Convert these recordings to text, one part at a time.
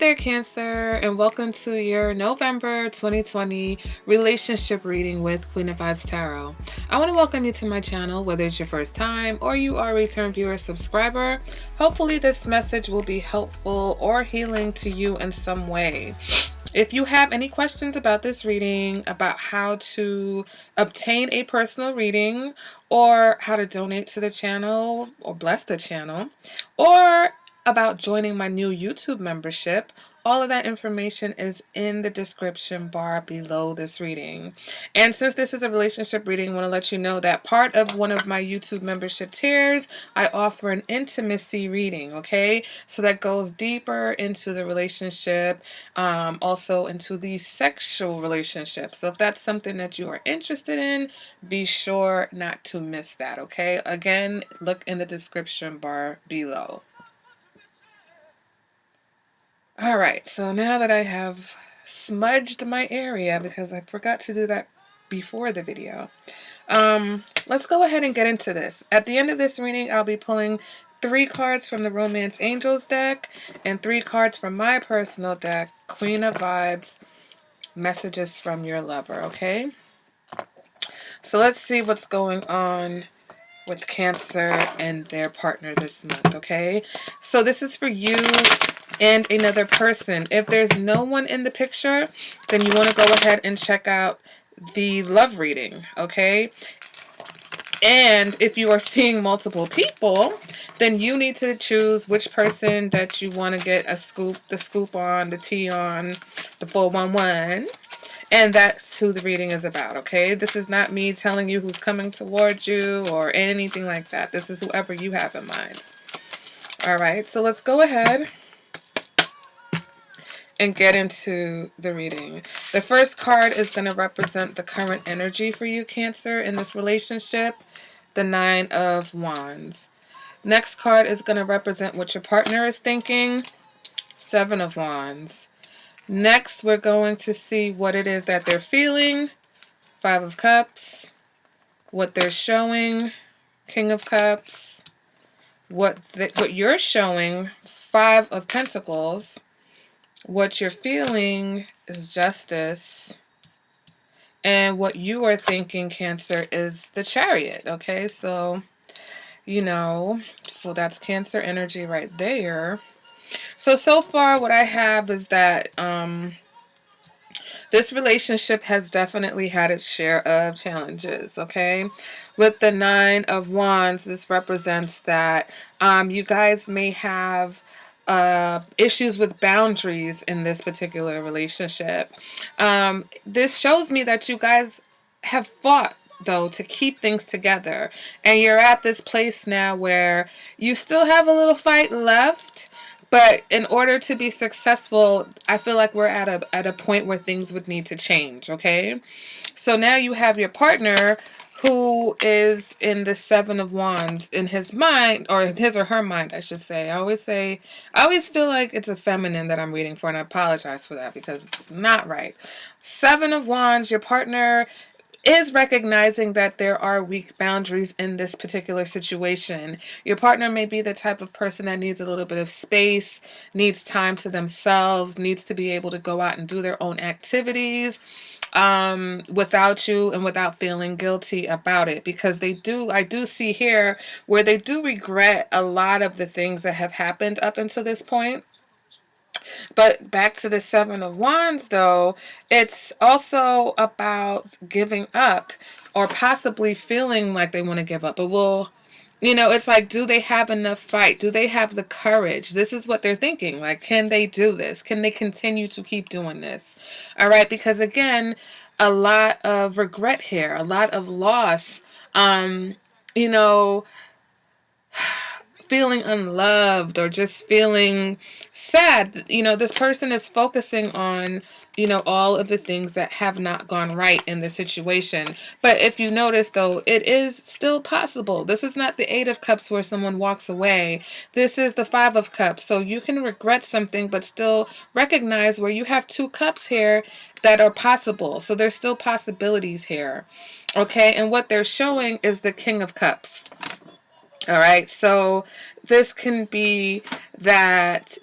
there, Cancer, and welcome to your November 2020 relationship reading with Queen of Vibes Tarot. I want to welcome you to my channel, whether it's your first time or you are a return viewer subscriber. Hopefully this message will be helpful or healing to you in some way. If you have any questions about this reading, about how to obtain a personal reading, or how to donate to the channel or bless the channel, or about joining my new YouTube membership, all of that information is in the description bar below this reading. And since this is a relationship reading, I want to let you know that part of one of my YouTube membership tiers, I offer an intimacy reading, okay? So that goes deeper into the relationship, also into the sexual relationship. So if that's something that you are interested in, be sure not to miss that, okay? Again, look in the description bar below. All right, so now that I have smudged my area, because I forgot to do that before the video, let's go ahead and get into this. At the end of this reading, I'll be pulling 3 cards from the Romance Angels deck and 3 cards from my personal deck, Queen of Vibes, Messages from Your Lover, okay? So let's see what's going on with Cancer and their partner this month, okay? So this is for you and another person. If there's no one in the picture, then you want to go ahead and check out the love reading, okay? And if you are seeing multiple people, then you need to choose which person that you want to get the scoop on, the tea on, the 411. And that's who the reading is about, okay? This is not me telling you who's coming towards you or anything like that. This is whoever you have in mind. All right, so let's go ahead and get into the reading. The first card is going to represent the current energy for you, Cancer, in this relationship, the 9 of Wands. Next card is going to represent what your partner is thinking, 7 of Wands. Next, we're going to see what it is that they're feeling, 5 of Cups. What they're showing, King of Cups. What you're showing, 5 of Pentacles. What you're feeling is Justice. And what you are thinking, Cancer, is the Chariot. Okay, so, so that's Cancer energy right there. So far what I have is that this relationship has definitely had its share of challenges, okay? With the 9 of Wands, this represents that you guys may have issues with boundaries in this particular relationship. This shows me that you guys have fought, though, to keep things together. And you're at this place now where you still have a little fight left. But in order to be successful, I feel like we're at a point where things would need to change, okay? So now you have your partner who is in the 7 of Wands in his mind, or his or her mind, I should say. I always feel like it's a feminine that I'm reading for, and I apologize for that because it's not right. 7 of Wands, your partner is recognizing that there are weak boundaries in this particular situation. Your partner may be the type of person that needs a little bit of space, needs time to themselves, needs to be able to go out and do their own activities without you and without feeling guilty about it, because I do see here where they do regret a lot of the things that have happened up until this point. But back to the 7 of Wands, though, it's also about giving up or possibly feeling like they want to give up. But it's like, do they have enough fight? Do they have the courage? This is what they're thinking. Like, can they do this? Can they continue to keep doing this? All right, because again, a lot of regret here, a lot of loss. You know, feeling unloved or just feeling sad. This person is focusing on, all of the things that have not gone right in the situation. But if you notice, though, it is still possible. This is not the 8 of Cups where someone walks away. This is the 5 of Cups. So you can regret something, but still recognize where you have 2 cups here that are possible. So there's still possibilities here. Okay, and what they're showing is the King of Cups. All right, so this can be that,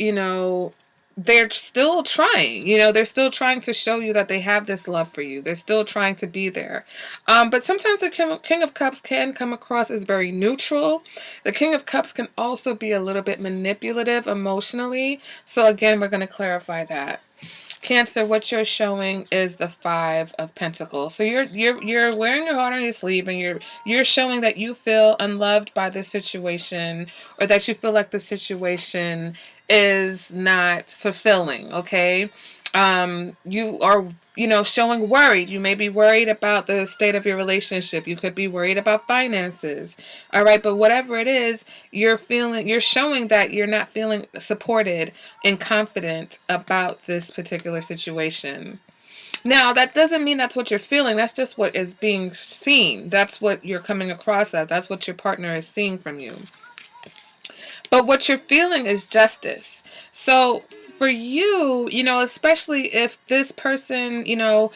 they're still trying, you know, they're still trying to show you that they have this love for you. They're still trying to be there. But sometimes the King of Cups can come across as very neutral. The King of Cups can also be a little bit manipulative emotionally. So again, we're going to clarify that. Cancer, what you're showing is the Five of Pentacles. So you're wearing your heart on your sleeve, and you're showing that you feel unloved by this situation, or that you feel like the situation is not fulfilling. Okay, you are, you know, showing worried. You may be worried about the state of your relationship. You could be worried about finances. All right, but whatever it is, you're showing that you're not feeling supported and confident about this particular situation. Now, that doesn't mean that's what you're feeling. That's just what is being seen. That's what you're coming across as. That's what your partner is seeing from you. But what you're feeling is justice. So for you, you know, especially if this person, you know,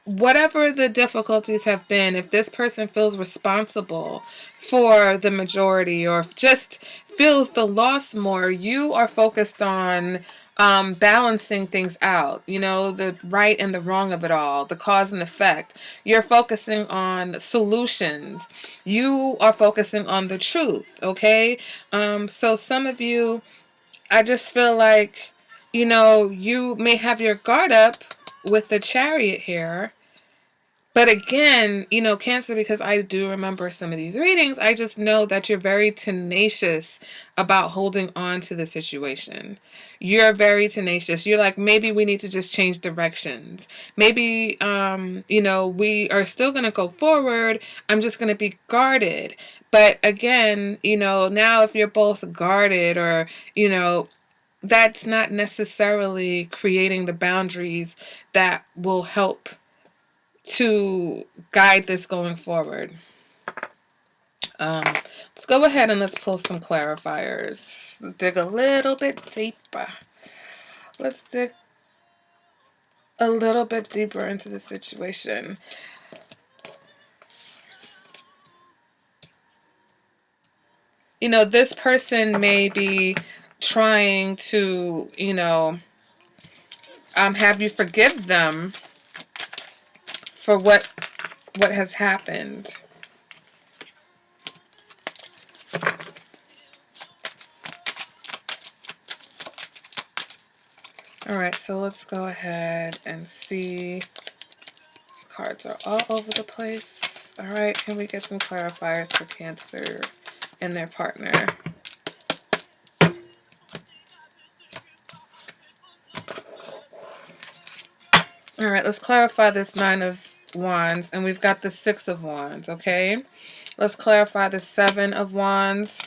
whatever the difficulties have been, if this person feels responsible for the majority, or just feels the loss more, you are focused on balancing things out, you know, the right and the wrong of it all, the cause and effect. You're focusing on solutions. You are focusing on the truth, okay? So some of you, I just feel like, you know, you may have your guard up with the Chariot here. But again, you know, Cancer, because I do remember some of these readings, I just know that you're very tenacious about holding on to the situation. You're very tenacious. You're like, maybe we need to just change directions. Maybe, you know, we are still going to go forward. I'm just going to be guarded. But again, you know, now if you're both guarded, or, you know, that's not necessarily creating the boundaries that will help to guide this going forward. Let's go ahead and let's pull some clarifiers. Dig a little bit deeper. Let's dig a little bit deeper into the situation. You know, this person may be trying to, you know, have you forgive them for what has happened. All right, so let's go ahead and see. These cards are all over the place. All right, can we get some clarifiers for Cancer and their partner? All right, let's clarify this Nine of Wands, and we've got the Six of Wands, okay? Let's clarify the Seven of Wands,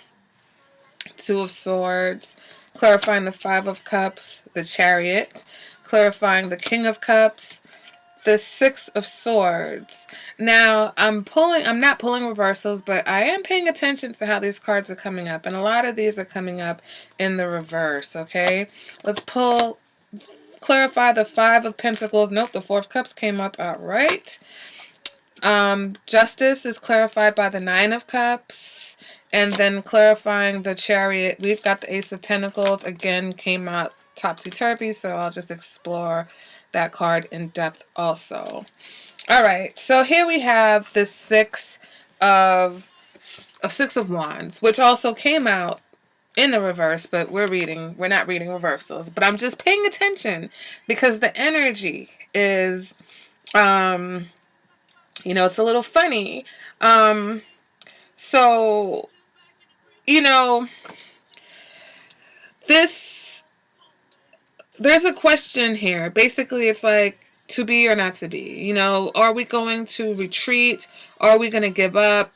Two of Swords, clarifying the Five of Cups, the Chariot, clarifying the King of Cups, the Six of Swords. Now, I'm not pulling reversals, but I am paying attention to how these cards are coming up, and a lot of these are coming up in the reverse, okay? Let's clarify the Five of Pentacles. Nope, the Four of Cups came up outright. Justice is clarified by the Nine of Cups. And then clarifying the Chariot, we've got the Ace of Pentacles. Again, came out topsy-turvy, so I'll just explore that card in depth also. All right, so here we have the Six of Wands, which also came out in the reverse, but we're not reading reversals. But I'm just paying attention because the energy is, you know, it's a little funny. So, you know, there's a question here. Basically, it's like, to be or not to be. You know, are we going to retreat? Are we going to give up?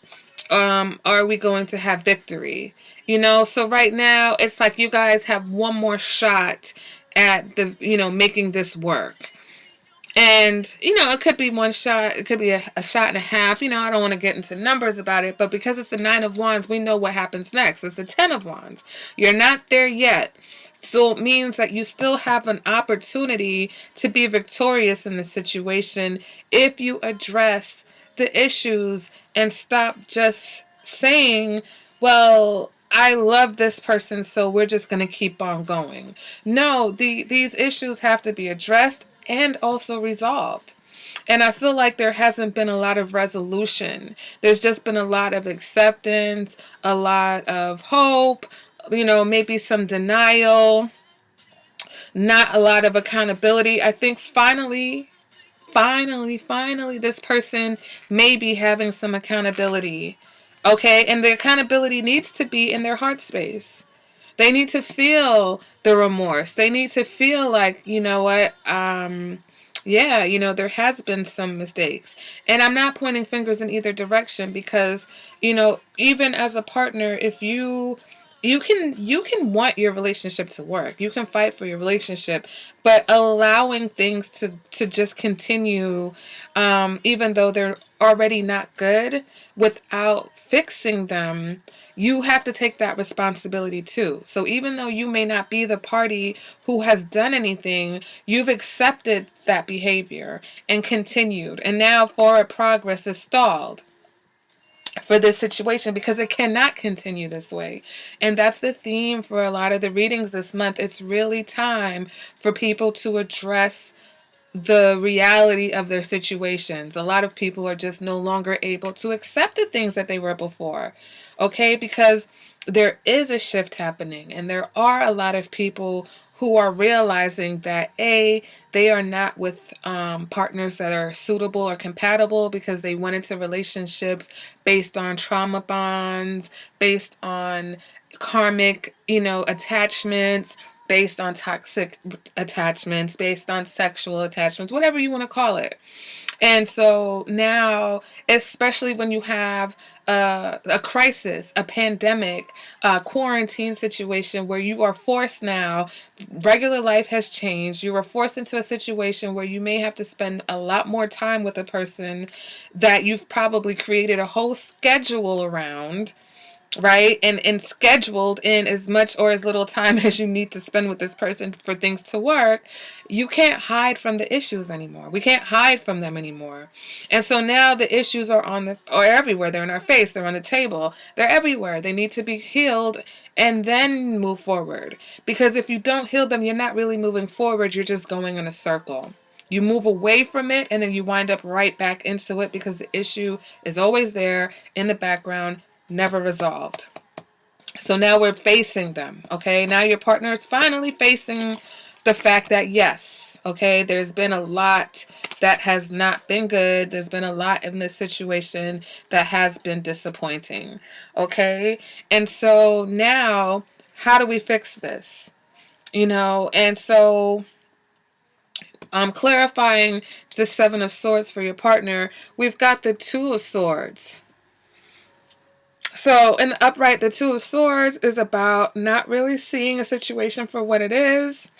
Are we going to have victory? You know, so right now, it's like you guys have one more shot at making this work. And, you know, it could be one shot. It could be a shot and a half. You know, I don't want to get into numbers about it. But because it's the Nine of Wands, we know what happens next. It's the Ten of Wands. You're not there yet. So it means that you still have an opportunity to be victorious in the situation if you address the issues and stop just saying, well, I love this person, so we're just going to keep on going. No, these issues have to be addressed and also resolved. And I feel like there hasn't been a lot of resolution. There's just been a lot of acceptance, a lot of hope, maybe some denial, not a lot of accountability. I think finally, this person may be having some accountability. Okay, and the accountability needs to be in their heart space. They need to feel the remorse. They need to feel like, you know what, yeah, there has been some mistakes. And I'm not pointing fingers in either direction because, even as a partner, if you can want your relationship to work. You can fight for your relationship, but allowing things to just continue, even though they're already not good, without fixing them, you have to take that responsibility too. So even though you may not be the party who has done anything, you've accepted that behavior and continued. And now forward progress is stalled for this situation because it cannot continue this way. And that's the theme for a lot of the readings this month. It's really time for people to address the reality of their situations. A lot of people are just no longer able to accept the things that they were before. Okay? Because there is a shift happening, and there are a lot of people who are realizing that they are not with partners that are suitable or compatible because they went into relationships based on trauma bonds, based on karmic, attachments, based on toxic attachments, based on sexual attachments, whatever you want to call it. And so now, especially when you have a crisis, a pandemic, a quarantine situation where you are forced now, regular life has changed. You are forced into a situation where you may have to spend a lot more time with a person that you've probably created a whole schedule around, right? And scheduled in as much or as little time as you need to spend with this person for things to work. You can't hide from the issues anymore. We can't hide from them anymore. And so now the issues are or everywhere. They're in our face, they're on the table, they're everywhere. They need to be healed and then move forward. Because if you don't heal them, you're not really moving forward, you're just going in a circle. You move away from it and then you wind up right back into it because the issue is always there in the background, never resolved. So now we're facing them, okay? Now your partner is finally facing the fact that yes, okay, there's been a lot that has not been good. There's been a lot in this situation that has been disappointing, okay? And so now, how do we fix this? And so I'm clarifying the Seven of Swords for your partner. We've got the Two of Swords. So in the upright, the Two of Swords is about not really seeing a situation for what it is.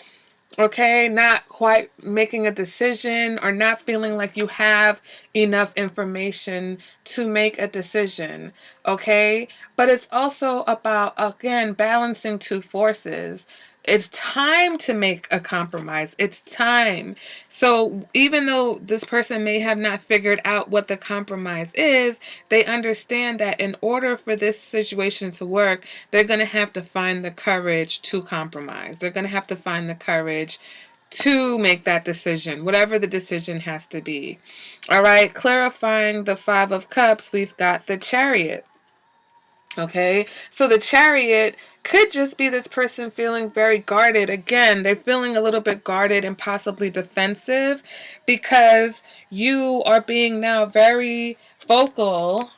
Okay, not quite making a decision or not feeling like you have enough information to make a decision. Okay, but it's also about, again, balancing two forces. It's time to make a compromise. It's time. So even though this person may have not figured out what the compromise is, they understand that in order for this situation to work, they're going to have to find the courage to compromise. They're going to have to find the courage to make that decision, whatever the decision has to be. All right, clarifying the Five of Cups, we've got the Chariot. Okay, so the Chariot could just be this person feeling very guarded. Again, they're feeling a little bit guarded and possibly defensive because you are being now very vocal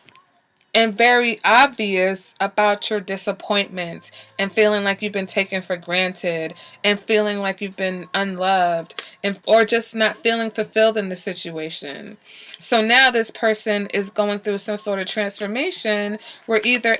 and very obvious about your disappointments and feeling like you've been taken for granted and feeling like you've been unloved or just not feeling fulfilled in the situation. So now this person is going through some sort of transformation where either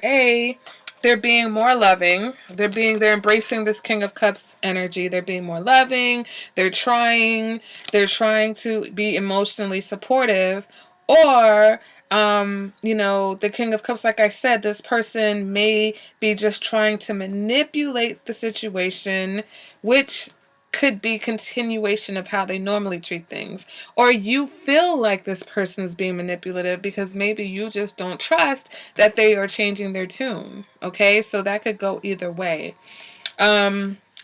they're being more loving, they're embracing this King of Cups energy, they're being more loving, they're trying to be emotionally supportive, or the King of Cups, like I said, this person may be just trying to manipulate the situation, which could be continuation of how they normally treat things. Or you feel like this person is being manipulative because maybe you just don't trust that they are changing their tune. Okay, so that could go either way.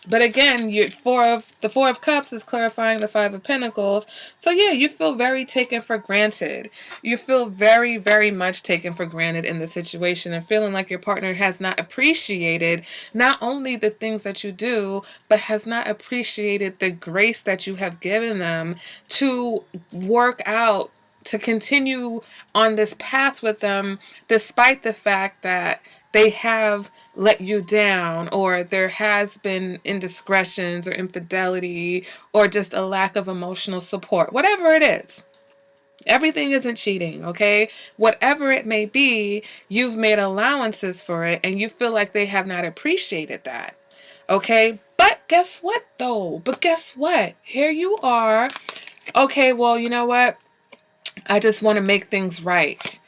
But again, the Four of Cups is clarifying the Five of Pentacles. So yeah, you feel very taken for granted. You feel very, very much taken for granted in the situation, and feeling like your partner has not appreciated not only the things that you do, but has not appreciated the grace that you have given them to work out, to continue on this path with them, despite the fact that they have let you down, or there has been indiscretions or infidelity or just a lack of emotional support. Whatever it is, everything isn't cheating, okay? Whatever it may be, you've made allowances for it and you feel like they have not appreciated that, okay? But guess what though? But guess what? Here you are. Okay, well, you know what? I just want to make things right.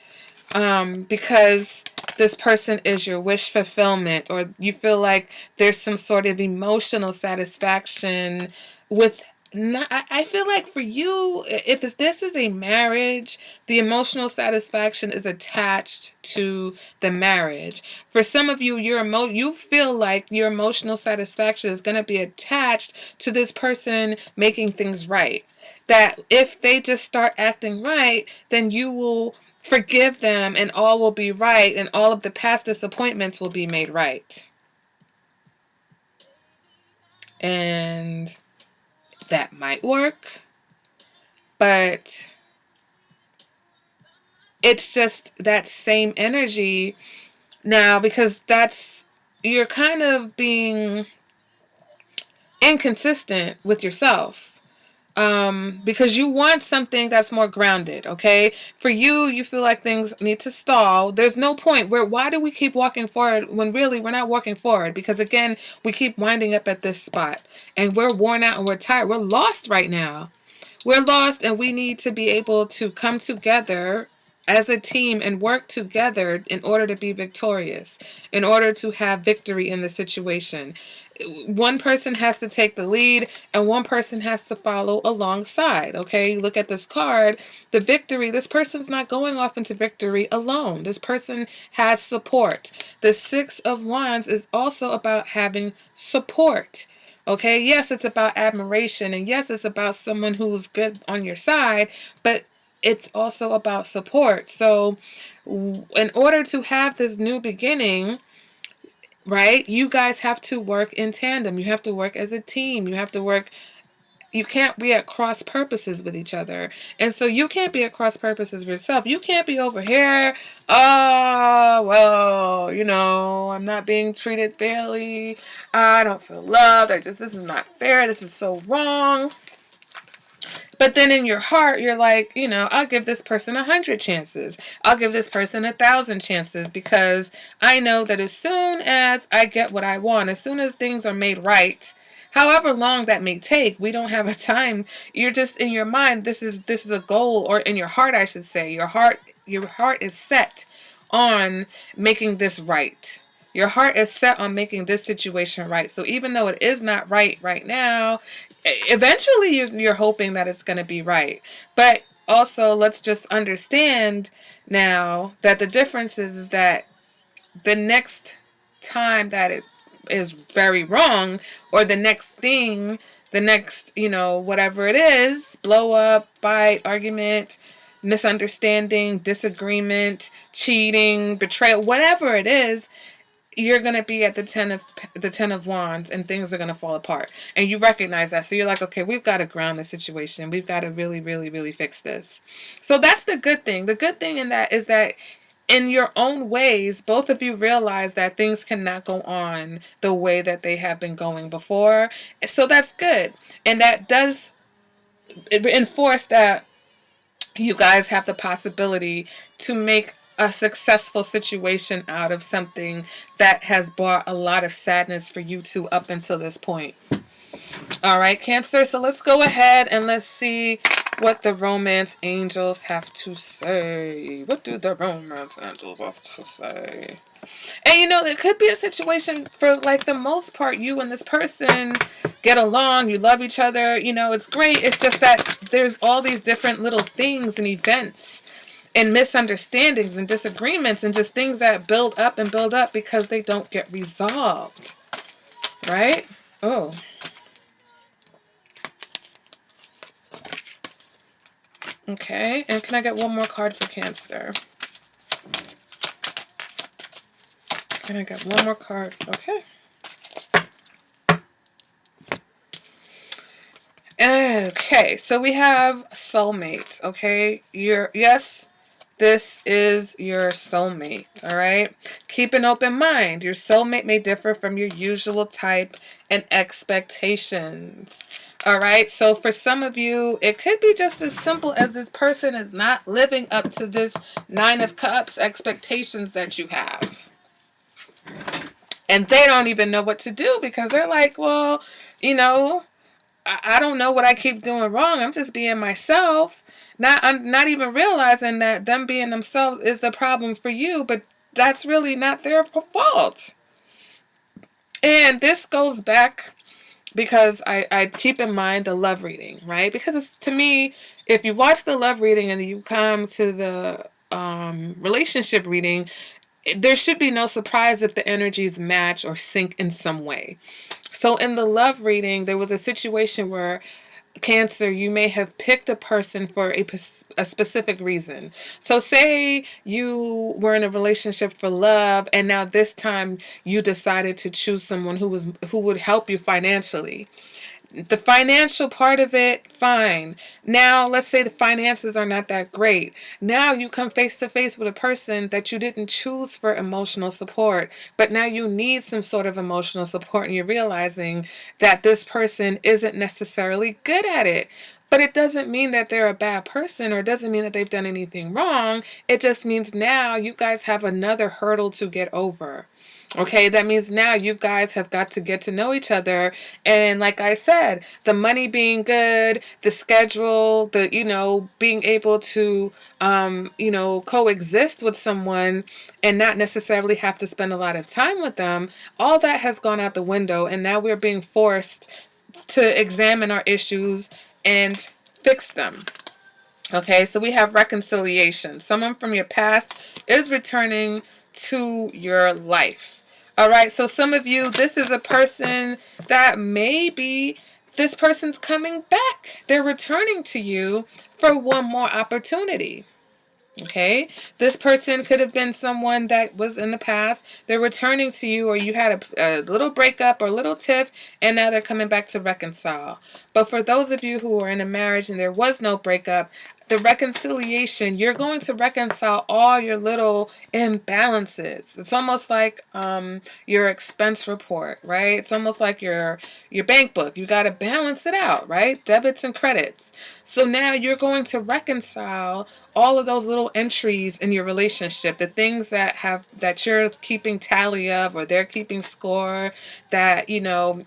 Because this person is your wish fulfillment, or you feel like there's some sort of emotional satisfaction with. Not, I feel like for you, if this is a marriage, the emotional satisfaction is attached to the marriage. For some of you, you feel like your emotional satisfaction is going to be attached to this person making things right. That if they just start acting right, then you will forgive them and all will be right, and all of the past disappointments will be made right. And that might work, but it's just that same energy now, because you're kind of being inconsistent with yourself. Because you want something that's more grounded, okay? For you, you feel like things need to stall. There's no point why do we keep walking forward when really we're not walking forward? Because again, we keep winding up at this spot and we're worn out and we're tired. We're lost right now. We're lost, and we need to be able to come together as a team and work together in order to be victorious, in order to have victory in the situation. One person has to take the lead and one person has to follow alongside. Okay, look at this card. The victory, this person's not going off into victory alone. This person has support. The Six of Wands is also about having support. Okay, yes, it's about admiration, and yes, it's about someone who's good on your side, but it's also about support. So in order to have this new beginning, right, you guys have to work in tandem. You have to work as a team. You can't be at cross purposes with each other. And so you can't be at cross purposes with yourself. You can't be over here, oh, well, I'm not being treated fairly. I don't feel loved. This is not fair. This is so wrong. But then in your heart, you're like, I'll give this person 100 chances. I'll give this person 1,000 chances, because I know that as soon as I get what I want, as soon as things are made right, however long that may take, we don't have a time. You're just in your mind. This is a goal, or in your heart, I should say. Your heart is set on making this right. Your heart is set on making this situation right. So even though it is not right now, eventually you're hoping that it's going to be right. But also, let's just understand now that the difference is that the next time that it is very wrong, or the next thing, the next, whatever it is, blow up, fight, argument, misunderstanding, disagreement, cheating, betrayal, whatever it is, you're going to be at the 10 of wands, and things are going to fall apart, and you recognize that. So you're like, okay, we've got to ground the situation. We've got to really, really, really fix this. So that's the good thing. The good thing in that is that in your own ways, both of you realize that things cannot go on the way that they have been going before. So that's good. And that does enforce that you guys have the possibility to make a successful situation out of something that has brought a lot of sadness for you two up until this point. All right, Cancer. So let's go ahead and let's see what the romance angels have to say. What do the romance angels have to say? And you know, it could be a situation for like the most part, you and this person get along, you love each other, you know, it's great. It's just that there's all these different little things and events and misunderstandings and disagreements and just things that build up and build up because they don't get resolved. Right? Oh. Okay. And can I get one more card for Cancer? Can I get one more card? Okay. Okay, so we have soulmate, okay? Yes, this is your soulmate, all right? Keep an open mind. Your soulmate may differ from your usual type and expectations. All right, so for some of you, it could be just as simple as this person is not living up to this Nine of Cups expectations that you have. And they don't even know what to do because they're like, well, you know, I don't know what I keep doing wrong. I'm just being myself. I'm not even realizing that them being themselves is the problem for you, but that's really not their fault. And this goes back because I keep in mind the love reading, right? Because it's, to me, if you watch the love reading and you come to the relationship reading, there should be no surprise if the energies match or sync in some way. So in the love reading, there was a situation where Cancer, you may have picked a person for a specific reason. So say you were in a relationship for love and now this time you decided to choose someone who would help you financially. The financial part of it, fine. Now, let's say the finances are not that great. Now you come face to face with a person that you didn't choose for emotional support, but now you need some sort of emotional support and you're realizing that this person isn't necessarily good at it. But it doesn't mean that they're a bad person or it doesn't mean that they've done anything wrong. It just means now you guys have another hurdle to get over. Okay, that means now you guys have got to get to know each other. And like I said, the money being good, the schedule, being able to, coexist with someone and not necessarily have to spend a lot of time with them, all that has gone out the window. And now we're being forced to examine our issues and fix them. Okay, so we have reconciliation. Someone from your past is returning to your life. All right, so some of you, this is a person that maybe this person's coming back. They're returning to you for one more opportunity. Okay, this person could have been someone that was in the past. They're returning to you, or you had a little breakup or a little tiff, and now they're coming back to reconcile. But for those of you who are in a marriage and there was no breakup, the reconciliation, you're going to reconcile all your little imbalances. It's almost like your expense report, right? It's almost like your bank book. You got to balance it out, right? Debits and credits. So now you're going to reconcile all of those little entries in your relationship, the things that you're keeping tally of or they're keeping score, that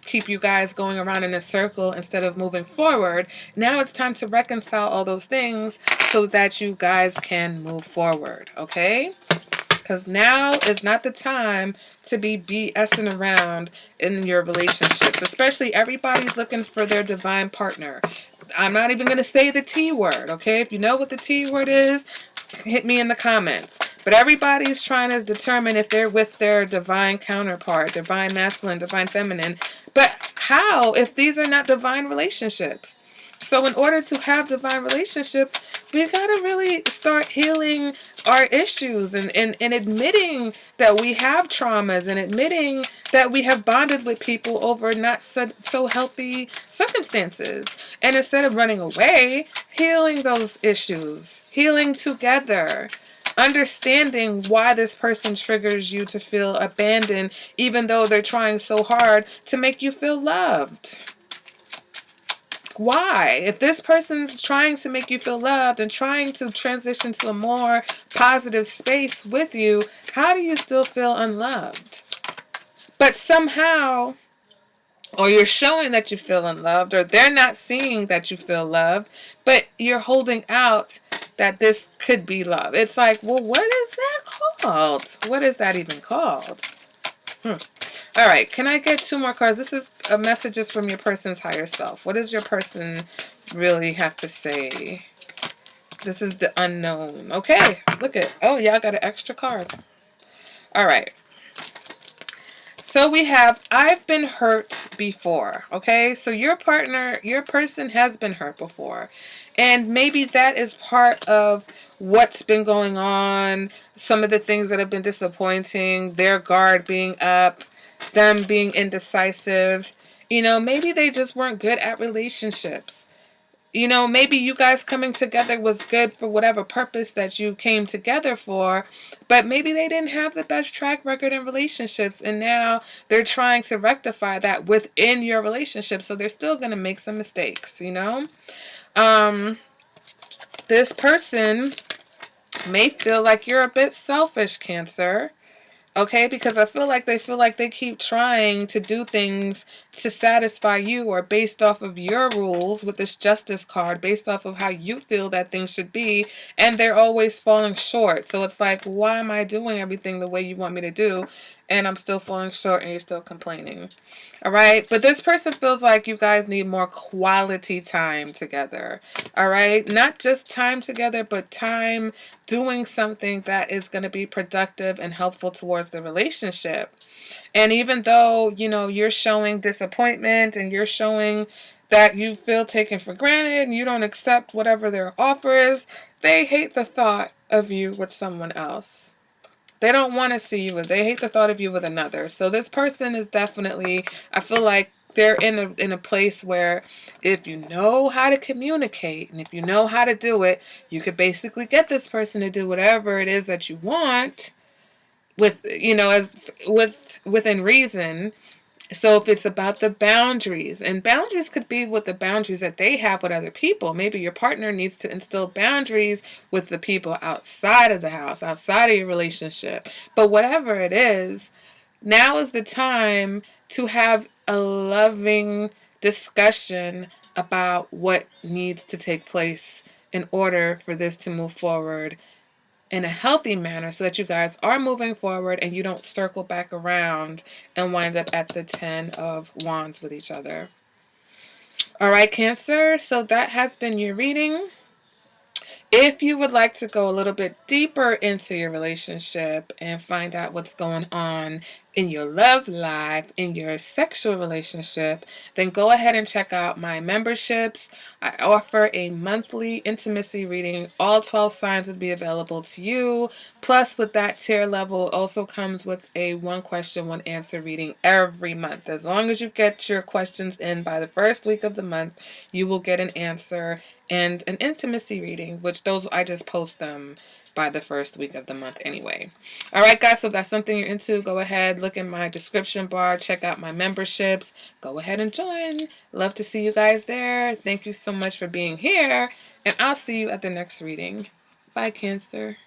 keep you guys going around in a circle instead of moving forward. Now it's time to reconcile all those things so that you guys can move forward. Okay, because now is not the time to be BSing around in your relationships, especially everybody's looking for their divine partner. I'm not even going to say the T word, okay? If you know what the T word is, hit me in the comments. But everybody's trying to determine if they're with their divine counterpart, divine masculine, divine feminine. But how if these are not divine relationships? So in order to have divine relationships, we've got to really start healing our issues and admitting that we have traumas and admitting that we have bonded with people over not so healthy circumstances. And instead of running away, healing those issues, healing together, understanding why this person triggers you to feel abandoned, even though they're trying so hard to make you feel loved. Why? If this person's trying to make you feel loved and trying to transition to a more positive space with you, how do you still feel unloved? But somehow or you're showing that you feel unloved, or they're not seeing that you feel loved, but you're holding out that this could be love. It's like, well, what is that called? What is that even called? All right, can I get 2 more cards? This is messages from your person's higher self. What does your person really have to say? This is the unknown. Okay, look at, oh yeah, I got an extra card. All right. So we have, I've been hurt before, okay? So your partner, your person has been hurt before. And maybe that is part of what's been going on, some of the things that have been disappointing, their guard being up, them being indecisive. You know, maybe they just weren't good at relationships. You know, maybe you guys coming together was good for whatever purpose that you came together for, but maybe they didn't have the best track record in relationships, and now they're trying to rectify that within your relationship, so they're still going to make some mistakes, you know? This person may feel like you're a bit selfish, Cancer. Okay, because I feel like they keep trying to do things to satisfy you, or based off of your rules with this justice card, based off of how you feel that things should be, and they're always falling short. So it's like, why am I doing everything the way you want me to do, and I'm still falling short and you're still complaining? All right, but this person feels like you guys need more quality time together. All right, not just time together, but time doing something that is going to be productive and helpful towards the relationship. And even though, you know, you're showing disappointment and you're showing that you feel taken for granted and you don't accept whatever their offer is, they hate the thought of you with someone else. They don't want to see you with, they hate the thought of you with another. So this person is definitely, I feel like they're in a place where if you know how to communicate and if you know how to do it, you could basically get this person to do whatever it is that you want with, you know, as within reason. So if it's about the boundaries, and boundaries could be with the boundaries that they have with other people. Maybe your partner needs to instill boundaries with the people outside of the house, outside of your relationship. But whatever it is, now is the time to have a loving discussion about what needs to take place in order for this to move forward in a healthy manner, so that you guys are moving forward and you don't circle back around and wind up at the 10 of Wands with each other. All right, Cancer, so that has been your reading. If you would like to go a little bit deeper into your relationship and find out what's going on in your love life, in your sexual relationship, then go ahead and check out my memberships. I offer a monthly intimacy reading. All 12 signs would be available to you. Plus, with that tier level, also comes with a 1 question, 1 answer reading every month. As long as you get your questions in by the first week of the month, you will get an answer and an intimacy reading, which those I just post them by the first week of the month anyway. All right, guys, so if that's something you're into, go ahead, look in my description bar, check out my memberships, go ahead and join. Love to see you guys there. Thank you so much for being here, and I'll see you at the next reading. Bye, Cancer.